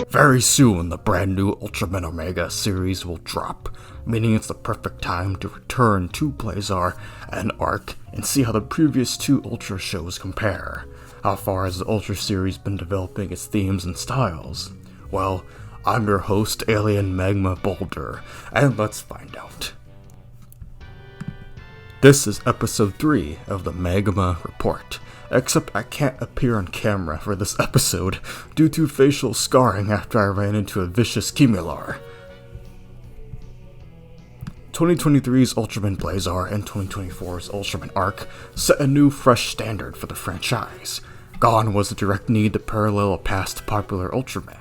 Very soon, the brand new Ultraman Omega series will drop, meaning it's the perfect time to return to Blazar and ARC and see how the previous two Ultra shows compare. How far has the Ultra series been developing its themes and styles? Well, I'm your host, ALIEN MAGMA REPORT, and let's find out. This is episode 3 of the Magma Report, except I can't appear on camera for this episode due to facial scarring after I ran into a vicious Chemilar. 2023's Ultraman Blazar and 2024's Ultraman Arc set a new fresh standard for the franchise. Gone was the direct need to parallel a past popular Ultraman.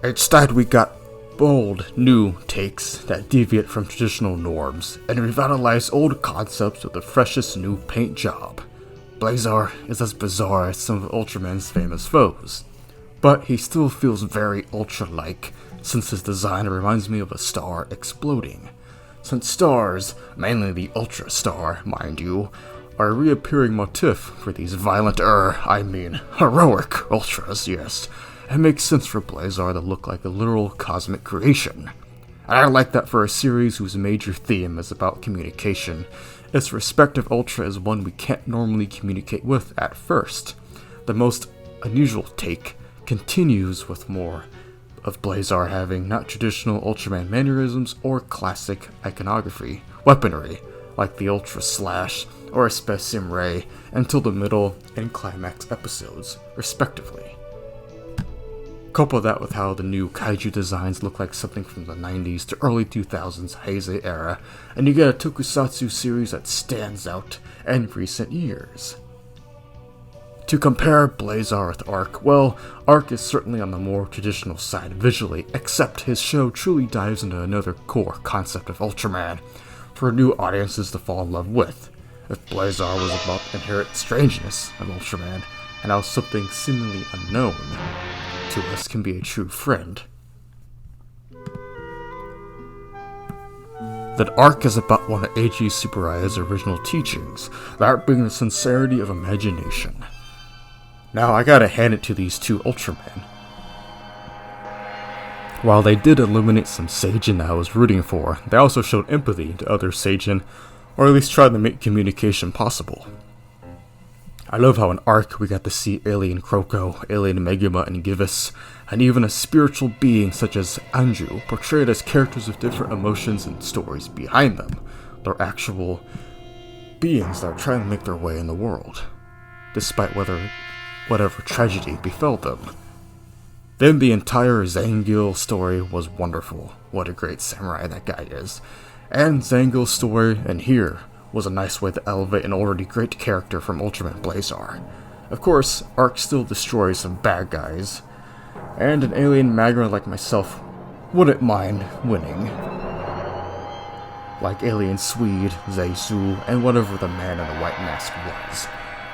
Instead, we got bold, new takes that deviate from traditional norms and revitalize old concepts with the freshest new paint job. Blazar is as bizarre as some of Ultraman's famous foes, but he still feels very Ultra-like since his design reminds me of a star exploding. Since stars, mainly the Ultra Star, mind you, are a reappearing motif for these violent, heroic Ultras, yes. It makes sense for Blazar to look like a literal cosmic creation. And I like that for a series whose major theme is about communication. Its respective Ultra is one we can't normally communicate with at first. The most unusual take continues with more of Blazar having not traditional Ultraman mannerisms or classic iconography, weaponry, like the Ultra Slash or Specium Ray, until the middle and climax episodes, respectively. Couple that with how the new kaiju designs look like something from the 90s to early 2000s Heisei era, and you get a tokusatsu series that stands out in recent years. To compare Blazar with Arc, well, Arc is certainly on the more traditional side visually, except his show truly dives into another core concept of Ultraman for new audiences to fall in love with. If Blazar was about the inherent strangeness of Ultraman, and how something seemingly unknown to us can be a true friend, that Arc is about one of Eiji Tsuburaya's original teachings, that being the sincerity of imagination. Now, I gotta hand it to these two Ultramen. While they did illuminate some Seijin I was rooting for, they also showed empathy to other Seijin, or at least tried to make communication possible. I love how in Arc we got to see Alien Kroko, Alien Magma, and Givis, and even a spiritual being such as Anju, portrayed as characters with different emotions and stories behind them. They're actual beings that are trying to make their way in the world, despite whatever tragedy befell them. Then the entire Zangil story was wonderful. What a great samurai that guy is. And Zangil's story in here was a nice way to elevate an already great character from Ultraman Blazar. Of course, Arc still destroys some bad guys, and an alien magma like myself wouldn't mind winning. Like Alien Swede, Zaisu, and whatever the man in the white mask was.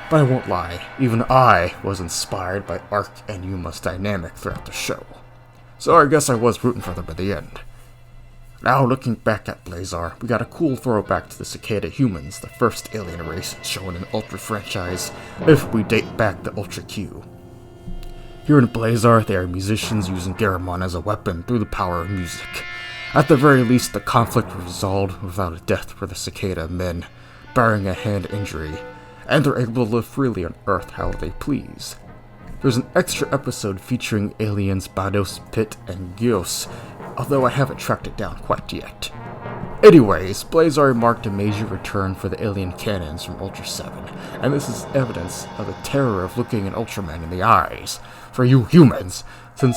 But I won't lie, even I was inspired by Arc and Yuma's dynamic throughout the show. So I guess I was rooting for them at the end. Now looking back at Blazar, we got a cool throwback to the cicada humans, the first alien race shown in the Ultra franchise, if we date back to Ultra Q. Here in Blazar, they are musicians using Garamon as a weapon through the power of music. At the very least, the conflict was resolved without a death for the cicada men, barring a hand injury, and they're able to live freely on Earth how they please. There's an extra episode featuring aliens Bados, Pit, and Gios, although I haven't tracked it down quite yet. Anyways, Blazar marked a major return for the alien cannons from Ultra 7, and this is evidence of the terror of looking an Ultraman in the eyes, for you humans, since,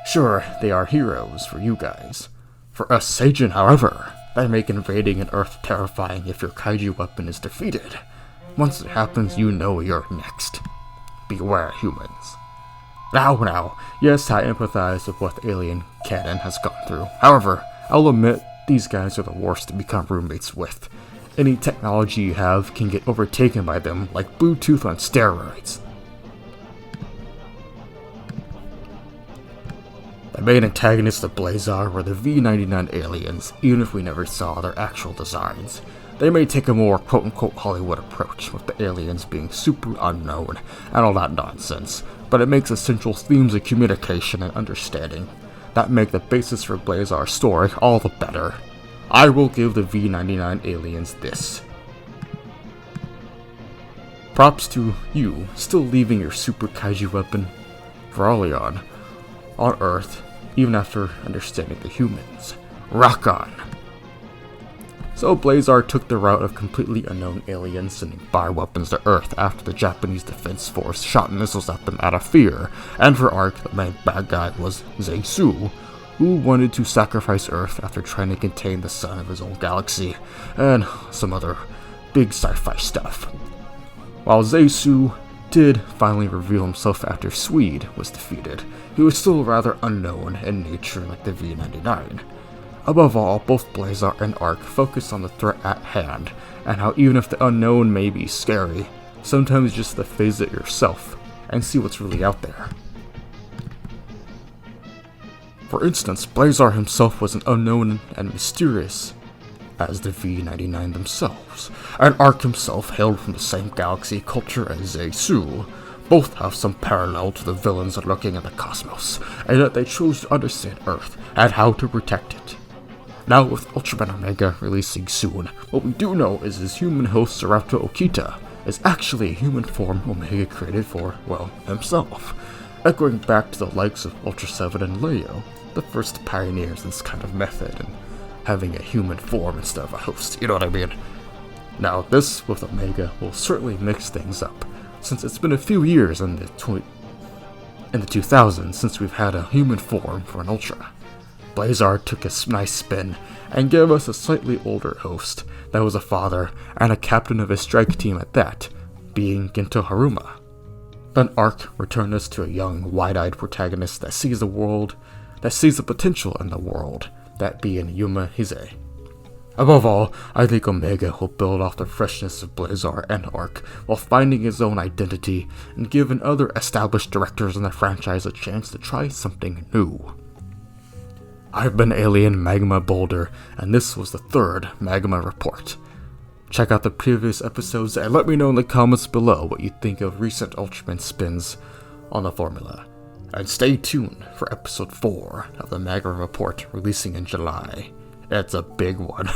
sure, they are heroes for you guys. For us Seijin, however, they make invading an Earth terrifying if your kaiju weapon is defeated. Once it happens, you know you're next. Beware, humans. Now, yes, I empathize with what the alien canon has gone through. However, I'll admit, these guys are the worst to become roommates with. Any technology you have can get overtaken by them like Bluetooth on steroids. The main antagonists of Blazar were the V-99 aliens, even if we never saw their actual designs. They may take a more quote-unquote Hollywood approach, with the aliens being super unknown and all that nonsense, but it makes essential themes of communication and understanding that make the basis for Blazar's story all the better. I will give the V99 aliens this. Props to you, still leaving your super kaiju weapon for ALIEN on Earth, even after understanding the humans. Rock on! So Blazar took the route of completely unknown aliens sending bioweapons to Earth after the Japanese Defense Force shot missiles at them out of fear, and for Arc, the main bad guy was Zaisu, who wanted to sacrifice Earth after trying to contain the sun of his own galaxy, and some other big sci-fi stuff. While Zaisu did finally reveal himself after Swede was defeated, he was still rather unknown in nature like the V99. Above all, both Blazar and Arc focus on the threat at hand, and how even if the unknown may be scary, sometimes just to face it yourself, and see what's really out there. For instance, Blazar himself was an unknown and mysterious as the V99 themselves, and Arc himself hailed from the same galaxy culture as Zaisu. Both have some parallel to the villains lurking in the cosmos, and yet they chose to understand Earth and how to protect it. Now with Ultraman Omega releasing soon, what we do know is his human host Sarata Okita is actually a human form Omega created for, well, himself, echoing back to the likes of Ultra 7 and Leo, the first pioneers in this kind of method, and having a human form instead of a host, you know what I mean? Now this with Omega will certainly mix things up, since it's been a few years in the 2000s since we've had a human form for an Ultra. Blazar took a nice spin and gave us a slightly older host that was a father and a captain of his strike team at that, being Gento Haruma. Then Arc returned us to a young, wide-eyed protagonist that sees the potential in the world, that being Yuma Hise. Above all, I think Omega will build off the freshness of Blazar and Arc while finding his own identity and giving other established directors in the franchise a chance to try something new. I've been Alien Magma Boulder, and this was the 3rd Magma Report. Check out the previous episodes and let me know in the comments below what you think of recent Ultraman spins on the formula. And stay tuned for episode 4 of the Magma Report releasing in July. It's a big one.